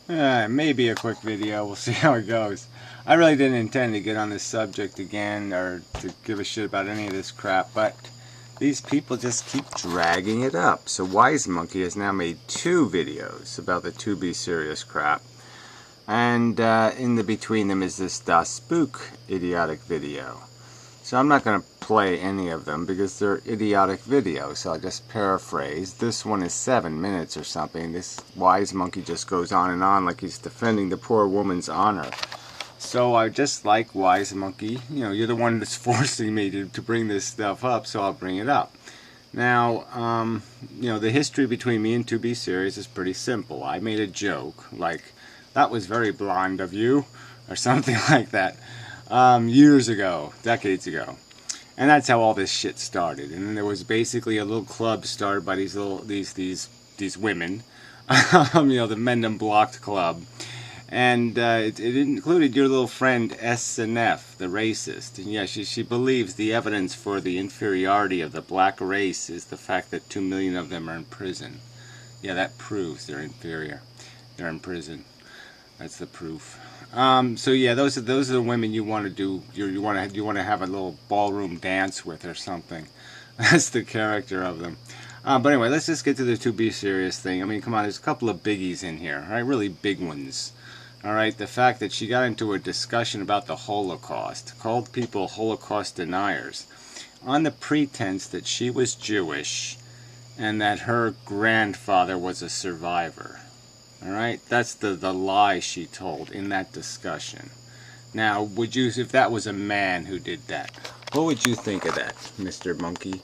Maybe a quick video. We'll see how it goes. I really didn't intend to get on this subject again or to give a shit about any of this crap, but these people just keep dragging it up. So WiseMonkey has now made 2 videos about the 2bsirius crap. And in the between them is this dospook idiotic video. So I'm not going to play any of them because they're idiotic videos. So I'll just paraphrase. This one is 7 minutes or something. This wise monkey just goes on and on like he's defending the poor woman's honor. So I just like wise monkey. You know, you're the one that's forcing me to bring this stuff up, so I'll bring it up. Now, you know, the history between me and 2bsirius is pretty simple. I made a joke like, "That was very blonde of you," or something like that. Years ago, decades ago, and that's how all this shit started. And then there was basically a little club started by these women, you know, the Mendham Blocked Club, and it included your little friend SNF, the racist. And yeah, she believes the evidence for the inferiority of the black race is the fact that 2 million of them are in prison. Yeah, that proves they're inferior. They're in prison. That's the proof. So yeah, those are the women you want to do. You want to have a little ballroom dance with or something. That's the character of them. But anyway, let's just get to the 2bsirius thing. I mean, come on, there's a couple of biggies in here, right? Really big ones. All right, the fact that she got into a discussion about the Holocaust, called people Holocaust deniers, on the pretense that she was Jewish and that her grandfather was a survivor. Alright, that's the lie she told in that discussion. Now, would you, if that was a man who did that, what would you think of that, Mr. Monkey?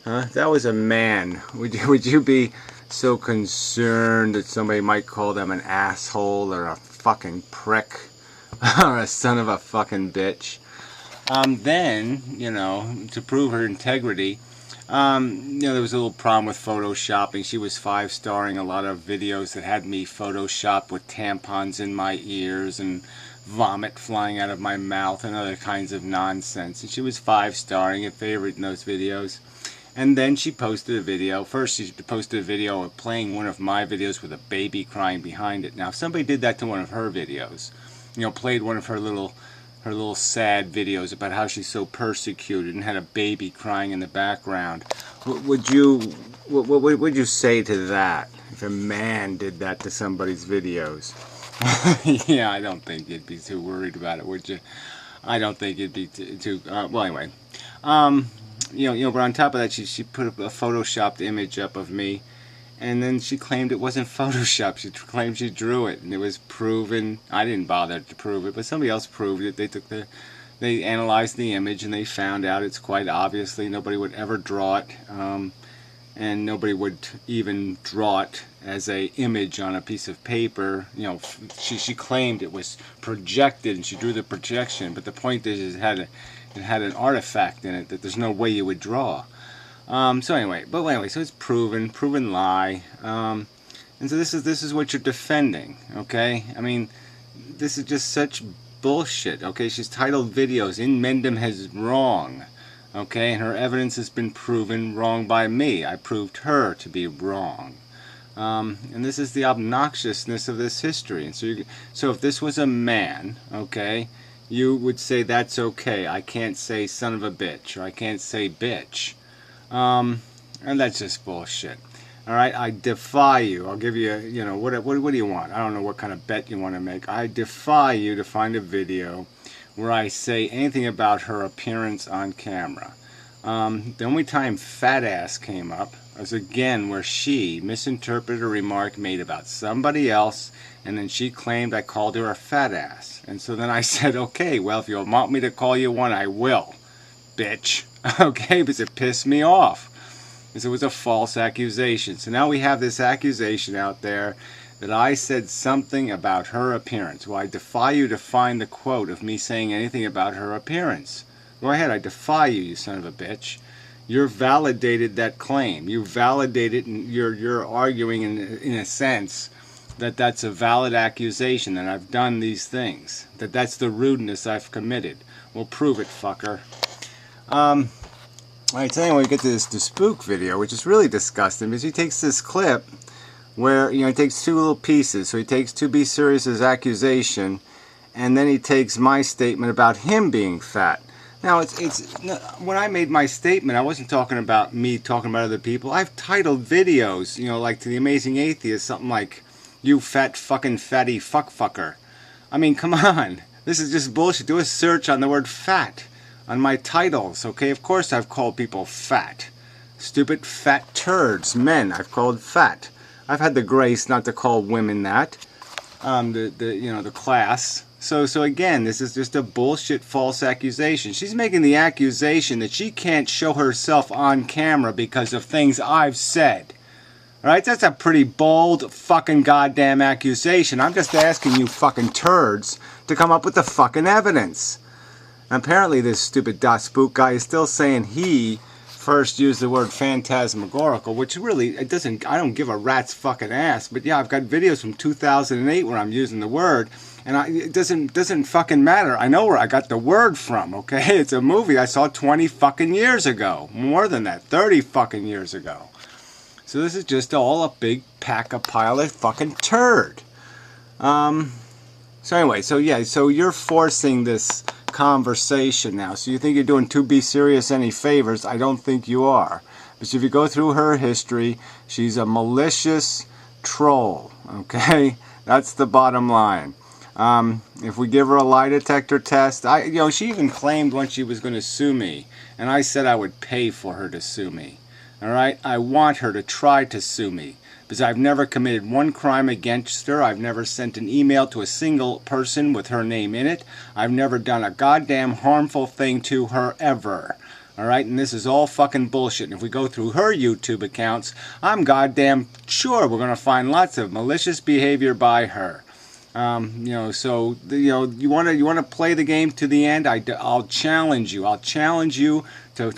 Huh? If that was a man, would you be so concerned that somebody might call them an asshole or a fucking prick or a son of a fucking bitch? Then, you know, to prove her integrity, you know, there was a little problem with photoshopping. She was 5-starring a lot of videos that had me photoshopped with tampons in my ears and vomit flying out of my mouth and other kinds of nonsense. And she was 5-starring and favorite in those videos. And then she posted a video. First, she posted a video of playing one of my videos with a baby crying behind it. Now, if somebody did that to one of her videos, you know, played one of her little sad videos about how she's so persecuted and had a baby crying in the background, what would you say to that if a man did that to somebody's videos? Yeah, I don't think you'd be too worried about it, would you? I don't think you'd be too well, anyway. You know, but on top of that, she put a photoshopped image up of me. And then she claimed it wasn't Photoshop. She claimed she drew it, and it was proven. I didn't bother to prove it, but somebody else proved it. They analyzed the image, and they found out it's quite obviously nobody would ever draw it, and nobody would even draw it as a image on a piece of paper. You know, she claimed it was projected, and she drew the projection. But the point is, it had an artifact in it that there's no way you would draw. So anyway, so it's proven lie, and so this is what you're defending, okay? I mean, this is just such bullshit, okay? She's titled videos "In Mendham Has Wrong," okay? And her evidence has been proven wrong by me. I proved her to be wrong, and this is the obnoxiousness of this history. And so if this was a man, okay, you would say that's okay. I can't say son of a bitch, or I can't say bitch. And that's just bullshit. Alright, I defy you. I'll give you, you know, what do you want? I don't know what kind of bet you want to make. I defy you to find a video where I say anything about her appearance on camera. The only time fat ass came up was again where she misinterpreted a remark made about somebody else, and then she claimed I called her a fat ass. And so then I said, okay, well, if you want me to call you one, I will, bitch. Okay, because it pissed me off. Because it was a false accusation. So now we have this accusation out there that I said something about her appearance. Well, I defy you to find the quote of me saying anything about her appearance. Go ahead, I defy you, you son of a bitch. You're validated that claim. You validated, and you're arguing in a sense that that's a valid accusation, that I've done these things, that that's the rudeness I've committed. Well, prove it, fucker. Alright, so anyway, we get to this dospook video, which is really disgusting, because he takes this clip where, you know, he takes two little pieces. So he takes 2bsirius's accusation, and then he takes my statement about him being fat. Now, when I made my statement, I wasn't talking about me talking about other people. I've titled videos, you know, like to the Amazing Atheist, something like, "You fat fucking fatty fucker." I mean, come on. This is just bullshit. Do a search on the word fat on my titles, okay? Of course I've called people fat. Stupid fat turds. Men I've called fat. I've had the grace not to call women that. The class. So again, this is just a bullshit false accusation. She's making the accusation that she can't show herself on camera because of things I've said. Alright, that's a pretty bold fucking goddamn accusation. I'm just asking you fucking turds to come up with the fucking evidence. And apparently this stupid dospook guy is still saying he first used the word phantasmagorical, which really, I don't give a rat's fucking ass. But yeah, I've got videos from 2008 where I'm using the word. And it doesn't fucking matter. I know where I got the word from, okay? It's a movie I saw 20 fucking years ago. More than that, 30 fucking years ago. So this is just all a big pile of fucking turd. So anyway, so you're forcing this conversation now. So you think you're doing 2bsirius any favors? I don't think you are. But if you go through her history, she's a malicious troll, okay? That's the bottom line. If we give her a lie detector test, she even claimed once she was going to sue me, and I said I would pay for her to sue me. Alright, I want her to try to sue me, because I've never committed one crime against her. I've never sent an email to a single person with her name in it. I've never done a goddamn harmful thing to her ever. Alright, and this is all fucking bullshit. And if we go through her YouTube accounts, I'm goddamn sure we're going to find lots of malicious behavior by her. You want to play the game to the end. I'll challenge you.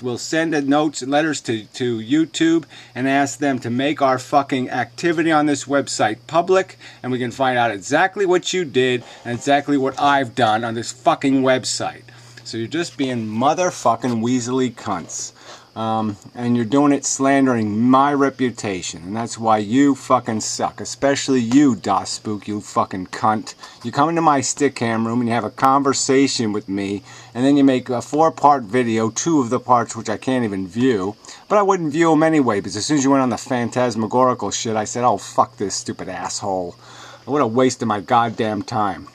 We'll send letters to YouTube and ask them to make our fucking activity on this website public, and we can find out exactly what you did and exactly what I've done on this fucking website. So you're just being motherfucking weaselly cunts. And you're doing it slandering my reputation, and that's why you fucking suck, especially you, dospook, you fucking cunt. You come into my stickcam room and you have a conversation with me, and then you make a 4-part video, 2 of the parts which I can't even view, but I wouldn't view them anyway, because as soon as you went on the phantasmagorical shit, I said, oh, fuck this stupid asshole. What a waste of my goddamn time.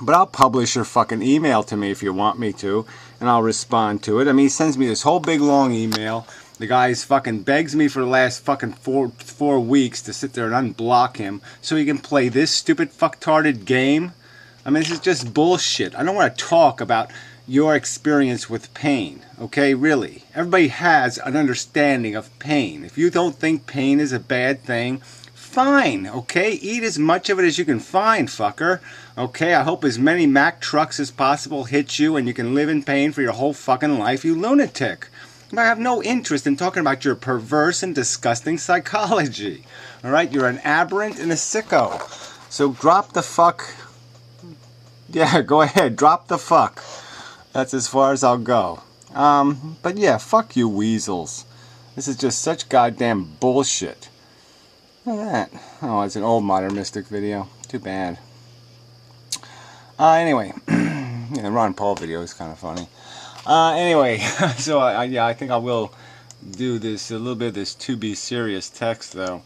But I'll publish your fucking email to me if you want me to, and I'll respond to it. I mean, he sends me this whole big long email. The guy fucking begs me for the last fucking four weeks to sit there and unblock him so he can play this stupid fucktarded game. I mean, this is just bullshit. I don't want to talk about your experience with pain, okay? Really. Everybody has an understanding of pain. If you don't think pain is a bad thing, fine, okay? Eat as much of it as you can find, fucker. Okay, I hope as many Mack trucks as possible hit you and you can live in pain for your whole fucking life, you lunatic. But I have no interest in talking about your perverse and disgusting psychology. Alright, you're an aberrant and a sicko. So drop the fuck. Yeah, go ahead, drop the fuck. That's as far as I'll go. But yeah, fuck you weasels. This is just such goddamn bullshit. Look at that. Oh, it's an old Modern Mystic video. Too bad. Anyway, yeah, the Ron Paul video is kind of funny. Anyway, so I think I will do this, a little bit of this 2bsirius text though.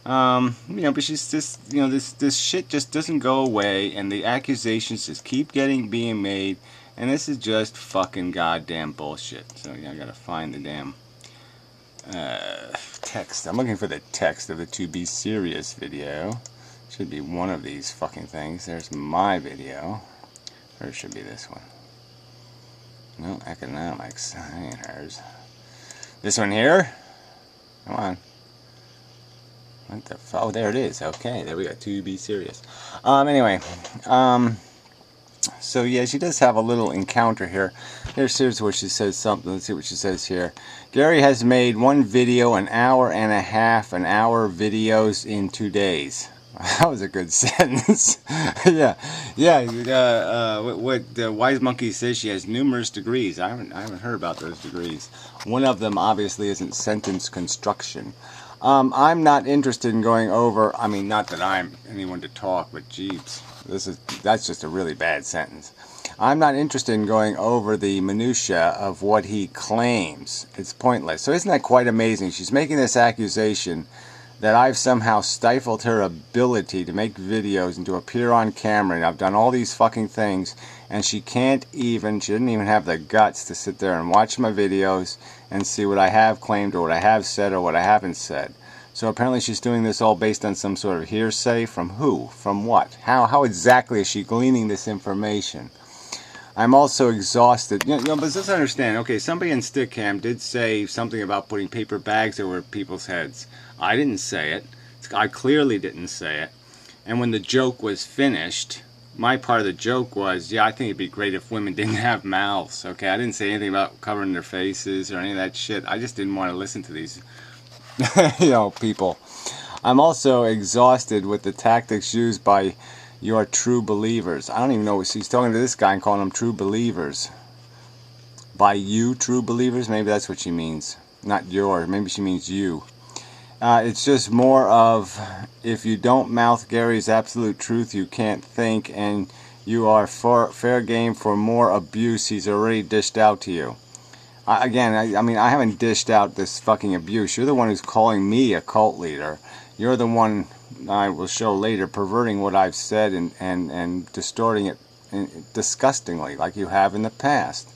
But she's just, this shit just doesn't go away, and the accusations just keep being made, and this is just fucking goddamn bullshit. So yeah, I gotta find the damn text. I'm looking for the text of the 2bsirius video. Should be one of these fucking things. There's my video. Or it should be this one. No, economics. That ain't hers. This one here? Come on. What the fuck? Oh, there it is. Okay, there we go. 2bsirius. Anyway. So yeah, she does have a little encounter here. Here's where she says something. Let's see what she says here. Gary has made one video, an hour and a half, an hour videos in 2 days. That was a good sentence. Yeah. What WiseMonkey says, she has numerous degrees. I haven't heard about those degrees. One of them obviously isn't sentence construction. I'm not interested in going over, I mean, not that I'm anyone to talk, but jeeps, that's just a really bad sentence. I'm not interested in going over the minutia of what he claims. It's pointless. So isn't that quite amazing? She's making this accusation that I've somehow stifled her ability to make videos and to appear on camera, and I've done all these fucking things, and she didn't even have the guts to sit there and watch my videos and see what I have claimed or what I have said or what I haven't said. So apparently she's doing this all based on some sort of hearsay. From who? From what? How exactly is she gleaning this information? I'm also exhausted. But let's understand. Okay, somebody in Stickam did say something about putting paper bags over people's heads. I didn't say it. I clearly didn't say it. And when the joke was finished, my part of the joke was, yeah, I think it'd be great if women didn't have mouths. Okay, I didn't say anything about covering their faces or any of that shit. I just didn't want to listen to these, people. I'm also exhausted with the tactics used by your true believers. I don't even know. She's talking to this guy and calling them true believers. By you true believers? Maybe that's what she means. Not your. Maybe she means you. It's just more of, if you don't mouth Gary's absolute truth, you can't think, and you are fair game for more abuse he's already dished out to you. I mean, I haven't dished out this fucking abuse. You're the one who's calling me a cult leader. You're the one, I will show later, perverting what I've said and distorting it disgustingly, like you have in the past.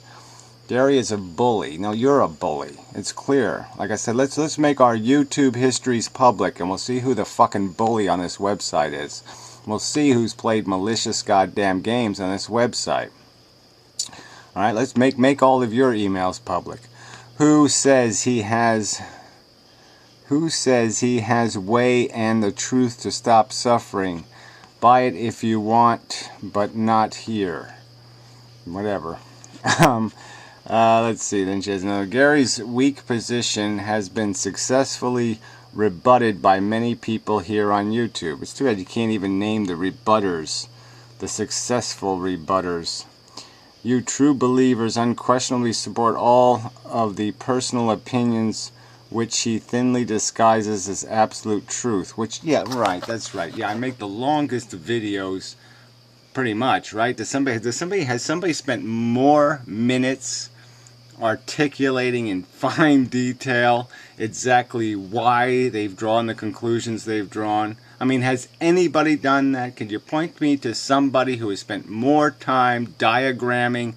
Gary is a bully. No, you're a bully. It's clear. Like I said, let's make our YouTube histories public, and we'll see who the fucking bully on this website is. We'll see who's played malicious goddamn games on this website. All right, let's make all of your emails public. Who says he has way and the truth to stop suffering? Buy it if you want, but not here. Whatever. Let's see. Then she has another. Gary's weak position has been successfully rebutted by many people here on YouTube. It's too bad you can't even name the rebutters, the successful rebutters. You true believers unquestionably support all of the personal opinions which he thinly disguises as absolute truth. Which, yeah, right, that's right. Yeah, I make the longest videos, pretty much, right? Has somebody spent more minutes articulating in fine detail exactly why they've drawn the conclusions they've drawn? I mean, has anybody done that? Could you point me to somebody who has spent more time diagramming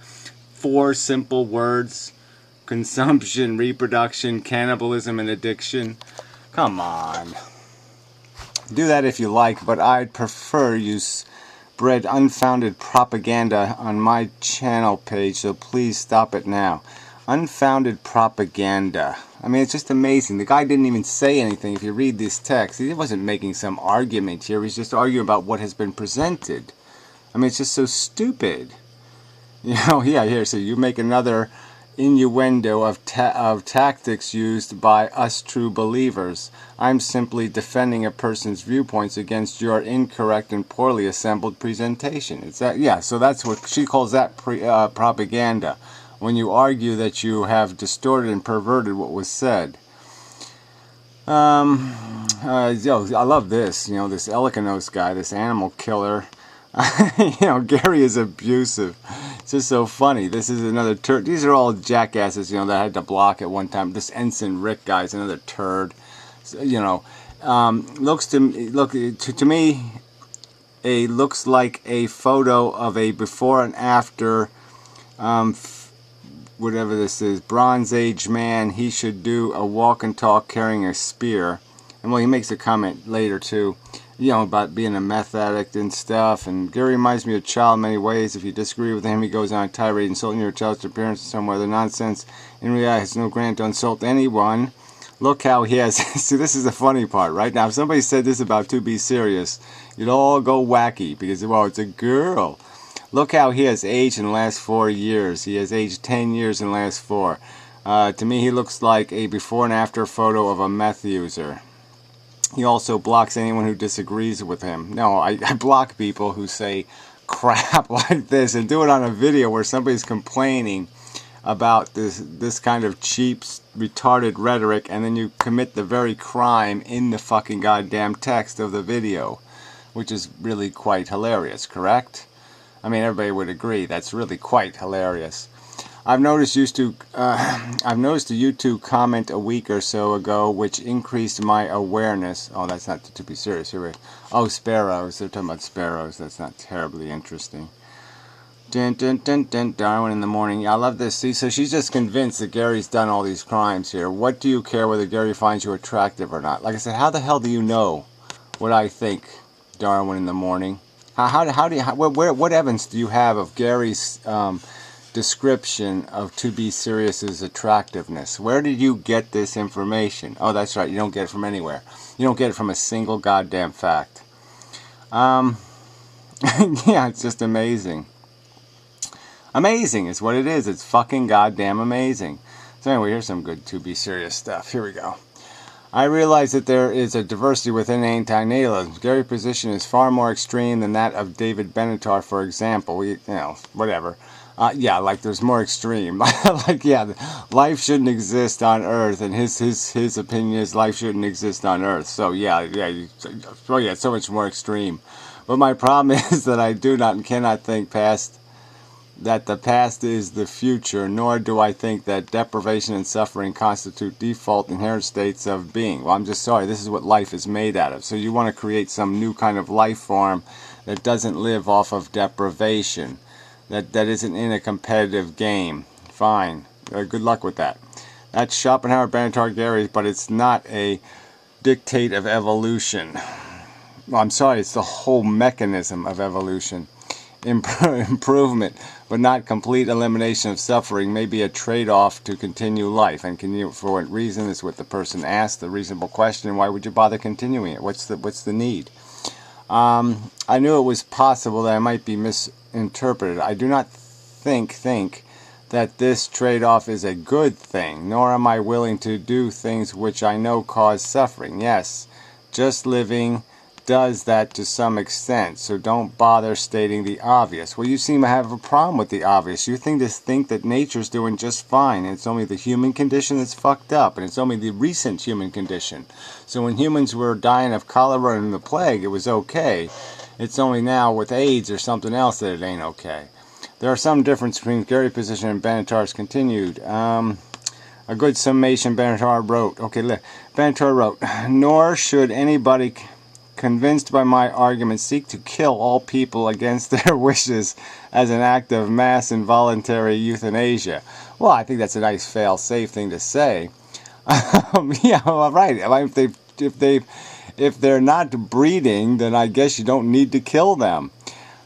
4 simple words? Consumption, reproduction, cannibalism, and addiction. Come on. Do that if you like, but I'd prefer you spread unfounded propaganda on my channel page, so please stop it now. Unfounded propaganda. I mean, it's just amazing. The guy didn't even say anything. If you read this text, he wasn't making some argument here. He's just arguing about what has been presented. I mean, it's just so stupid. Yeah, here, so you make another innuendo of tactics used by us true believers. I'm simply defending a person's viewpoints against your incorrect and poorly assembled presentation. It's that, yeah, so that's what she calls that propaganda. When you argue that you have distorted and perverted what was said. I love this, this Elikanos guy, this animal killer. Gary is abusive. It's just so funny. This is another turd. These are all jackasses, that I had to block at one time. This Ensign Rick guy is another turd. So, to me, looks like a photo of a before and after, whatever this is, Bronze Age man. He should do a walk and talk carrying a spear. And well, he makes a comment later too, about being a meth addict and stuff. And Gary reminds me of a child in many ways. If you disagree with him, he goes on a tirade insulting your child's appearance and some other nonsense. In reality, has no grant to insult anyone. Look how he has. See, this is the funny part, right? Now, if somebody said this about 2bsirius, you'd all go wacky because, well, it's a girl. Look how he has aged in the last 4 years. He has aged 10 years in the last 4. To me, he looks like a before and after photo of a meth user. He also blocks anyone who disagrees with him. No, I block people who say crap like this and do it on a video where somebody's complaining about this kind of cheap, retarded rhetoric, and then you commit the very crime in the fucking goddamn text of the video, which is really quite hilarious, correct? I mean, everybody would agree that's really quite hilarious. I've noticed a YouTube comment a week or so ago, which increased my awareness. Oh, that's not to be serious. Here we. Oh, sparrows. They're talking about sparrows. That's not terribly interesting. Dun, dun, dun, dun, Darwin in the morning. I love this. See, so she's just convinced that Gary's done all these crimes here. What do you care whether Gary finds you attractive or not? Like I said, how the hell do you know what I think, Darwin in the morning? What evidence do you have of Gary's description of 2bsirius's attractiveness? Where did you get this information? Oh, that's right. You don't get it from anywhere. You don't get it from a single goddamn fact. Yeah, it's just amazing. Amazing is what it is. It's fucking goddamn amazing. So anyway, here's some good 2bsirius stuff. Here we go. I realize that there is a diversity within anti-Natalism. Gary's position is far more extreme than that of David Benatar, for example. Whatever. Yeah, like there's more extreme. Like, yeah, life shouldn't exist on Earth, and his opinion is life shouldn't exist on Earth. So yeah, it's so much more extreme. But my problem is that I do not and cannot think past that the past is the future, nor do I think that deprivation and suffering constitute default inherent states of being. Well, I'm just sorry, this is what life is made out of. So you want to create some new kind of life form that doesn't live off of deprivation, that isn't in a competitive game. Fine. Good luck with that. That's Schopenhauer, Benatar, Gary, but it's not a dictate of evolution. Well, I'm sorry, it's the whole mechanism of evolution. Improvement, but not complete elimination of suffering, may be a trade-off to continue life. And continue for what reason is what the person asked, the reasonable question. Why would you bother continuing it? What's the need? I knew it was possible that I might be misinterpreted. I do not think that this trade-off is a good thing, nor am I willing to do things which I know cause suffering. Yes, just living does that to some extent, so don't bother stating the obvious. Well, you seem to have a problem with the obvious. You think that nature's doing just fine, and it's only the human condition that's fucked up, and it's only the recent human condition. So when humans were dying of cholera and the plague, it was okay. It's only now with AIDS or something else that it ain't okay. There are some differences between Gary's position and Benatar's continued. A good summation Benatar wrote. Okay, Benatar wrote, nor should anybody convinced by my argument seek to kill all people against their wishes as an act of mass involuntary euthanasia. Well, I think that's a nice fail-safe thing to say. Yeah, well, right. If they're not breeding, then I guess you don't need to kill them.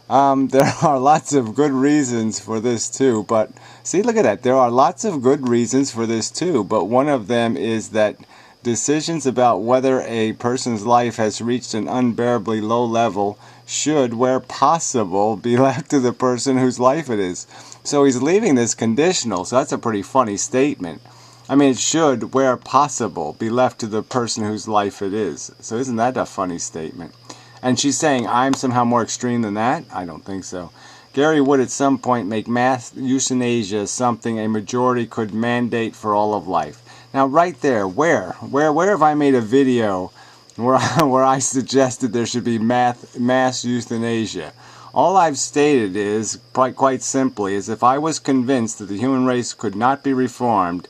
There are lots of good reasons for this too, but see, look at that. There are lots of good reasons for this too, but one of them is that decisions about whether a person's life has reached an unbearably low level should, where possible, be left to the person whose life it is. So he's leaving this conditional, so that's a pretty funny statement. I mean, it should, where possible, be left to the person whose life it is. So isn't that a funny statement? And she's saying, I'm somehow more extreme than that? I don't think so. Gary would at some point make mass euthanasia something a majority could mandate for all of life. Now, right there, where have I made a video where I suggested there should be mass euthanasia? All I've stated is, quite simply, is if I was convinced that the human race could not be reformed,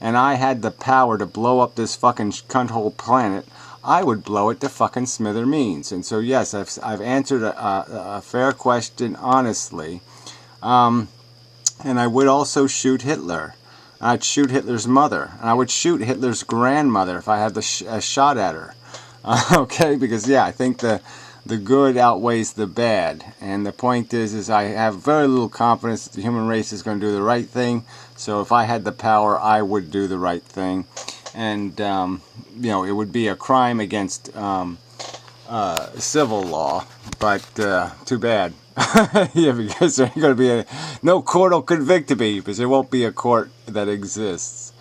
and I had the power to blow up this fucking cunt-hole planet, I would blow it to fucking smithereens. And so, yes, I've answered a fair question honestly, and I would also shoot Hitler. I'd shoot Hitler's mother, and I would shoot Hitler's grandmother if I had a shot at her. Okay, because yeah, I think the good outweighs the bad, and the point is I have very little confidence that the human race is going to do the right thing. So if I had the power, I would do the right thing, and you know, it would be a crime against civil law, but too bad. Yeah, because there ain't going to be no court will convict me, because there won't be a court that exists.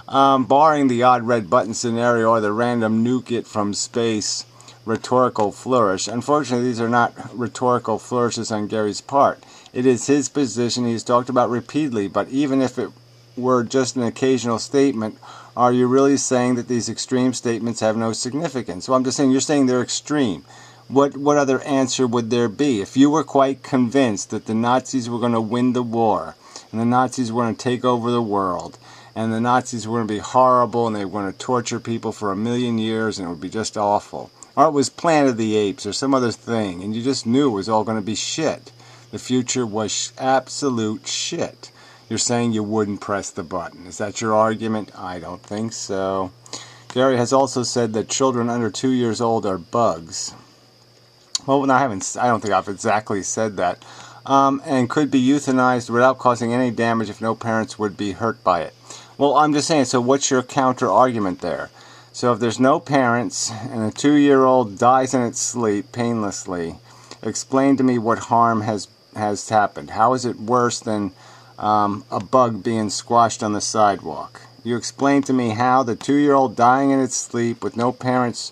Barring the odd red button scenario or the random nuke it from space rhetorical flourish. Unfortunately, these are not rhetorical flourishes on Gary's part. It is his position he's talked about repeatedly, but even if it were just an occasional statement, are you really saying that these extreme statements have no significance? Well, I'm just saying, you're saying they're extreme. What other answer would there be? If you were quite convinced that the Nazis were going to win the war, and the Nazis were going to take over the world, and the Nazis were going to be horrible, and they were going to torture people for 1,000,000 years, and it would be just awful. Or it was Planet of the Apes, or some other thing, and you just knew it was all going to be shit. The future was absolute shit. You're saying you wouldn't press the button. Is that your argument? I don't think so. Gary has also said that children under 2 years old are bugs. Well, no, I don't think I've exactly said that. And could be euthanized without causing any damage if no parents would be hurt by it. Well, I'm just saying, so what's your counter argument there? So if there's no parents and a 2-year-old dies in its sleep painlessly, explain to me what harm has happened. How is it worse than a bug being squashed on the sidewalk? You explain to me how the 2-year-old dying in its sleep with no parents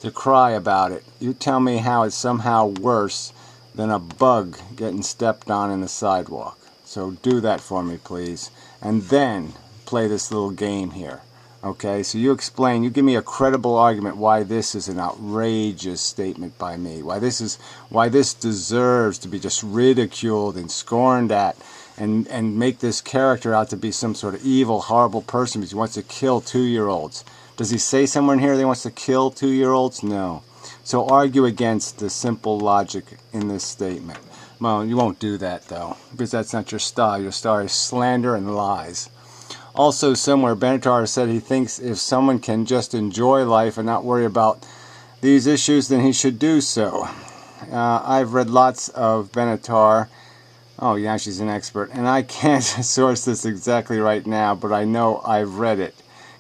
to cry about it. You tell me how it's somehow worse than a bug getting stepped on in the sidewalk. So do that for me, please. And then play this little game here. Okay, so you explain, you give me a credible argument why this is an outrageous statement by me, why this deserves to be just ridiculed and scorned at, and make this character out to be some sort of evil, horrible person because he wants to kill 2-year-olds. Does he say somewhere in here that he wants to kill 2-year-olds? No. So argue against the simple logic in this statement. Well, you won't do that though, because that's not your style. Your style is slander and lies. Also, somewhere, Benatar said he thinks if someone can just enjoy life and not worry about these issues, then he should do so. I've read lots of Benatar. Oh, yeah, she's an expert. And I can't source this exactly right now, but I know I've read it.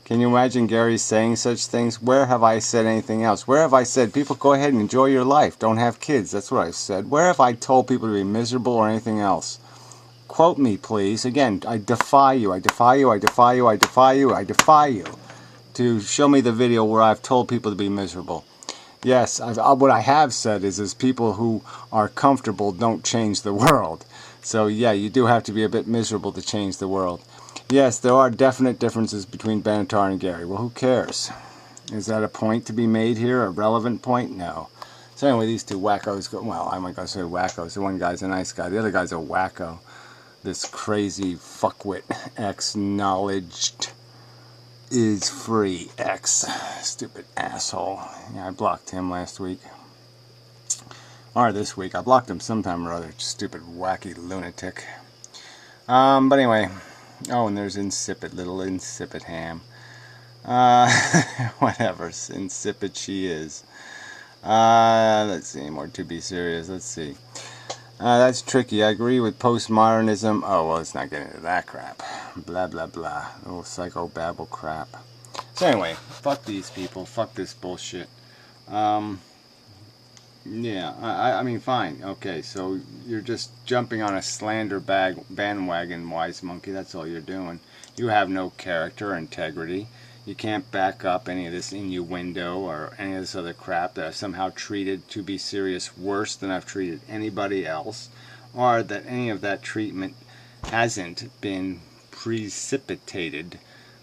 Can you imagine Gary saying such things? Where have I said anything else? Where have I said, people, go ahead and enjoy your life. Don't have kids. That's what I've said. Where have I told people to be miserable or anything else? Quote me, please. Again, I defy you. I defy you. I defy you. I defy you. I defy you to show me the video where I've told people to be miserable. Yes, what I have said is people who are comfortable don't change the world. So yeah, you do have to be a bit miserable to change the world. Yes, there are definite differences between Benatar and Gary. Well, who cares? Is that a point to be made here? A relevant point? No. So anyway, these two wackos go, well, I'm not going to say wackos. The one guy's a nice guy. The other guy's a wacko. This crazy fuckwit acknowledged is free X. Stupid asshole. Yeah, I blocked him last week. Or this week. I blocked him sometime or other. Stupid wacky lunatic. But anyway. Oh, and there's insipid, little insipid ham. Whatever. Insipid she is. Let's see. More 2bsirius. Let's see. That's tricky. I agree with postmodernism. Oh, well, let's not get into that crap. Blah, blah, blah. Little psychobabble crap. So anyway, fuck these people. Fuck this bullshit. Yeah, I mean, fine. Okay, so you're just jumping on a slander bandwagon, Wise Monkey. That's all you're doing. You have no character or integrity. You can't back up any of this innuendo or any of this other crap that I've somehow treated 2bsirius worse than I've treated anybody else, or that any of that treatment hasn't been precipitated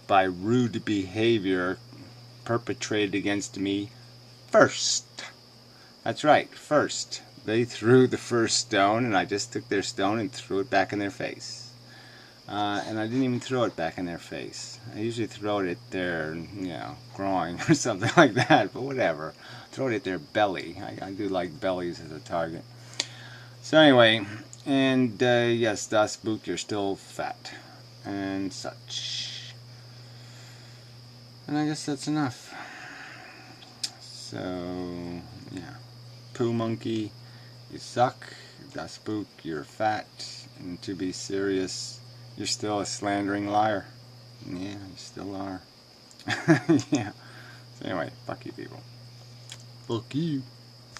by rude behavior perpetrated against me first. That's right, first. They threw the first stone, and I just took their stone and threw it back in their face. And I didn't even throw it back in their face. I usually throw it at their, groin or something like that, but whatever. Throw it at their belly. I do like bellies as a target. So anyway, and yes, dospook, you're still fat. And such. And I guess that's enough. So, yeah. Poo monkey, you suck. Dospook, you're fat. And 2bsirius, you're still a slandering liar. Yeah, you still are. Yeah. So anyway, fuck you people. Fuck you.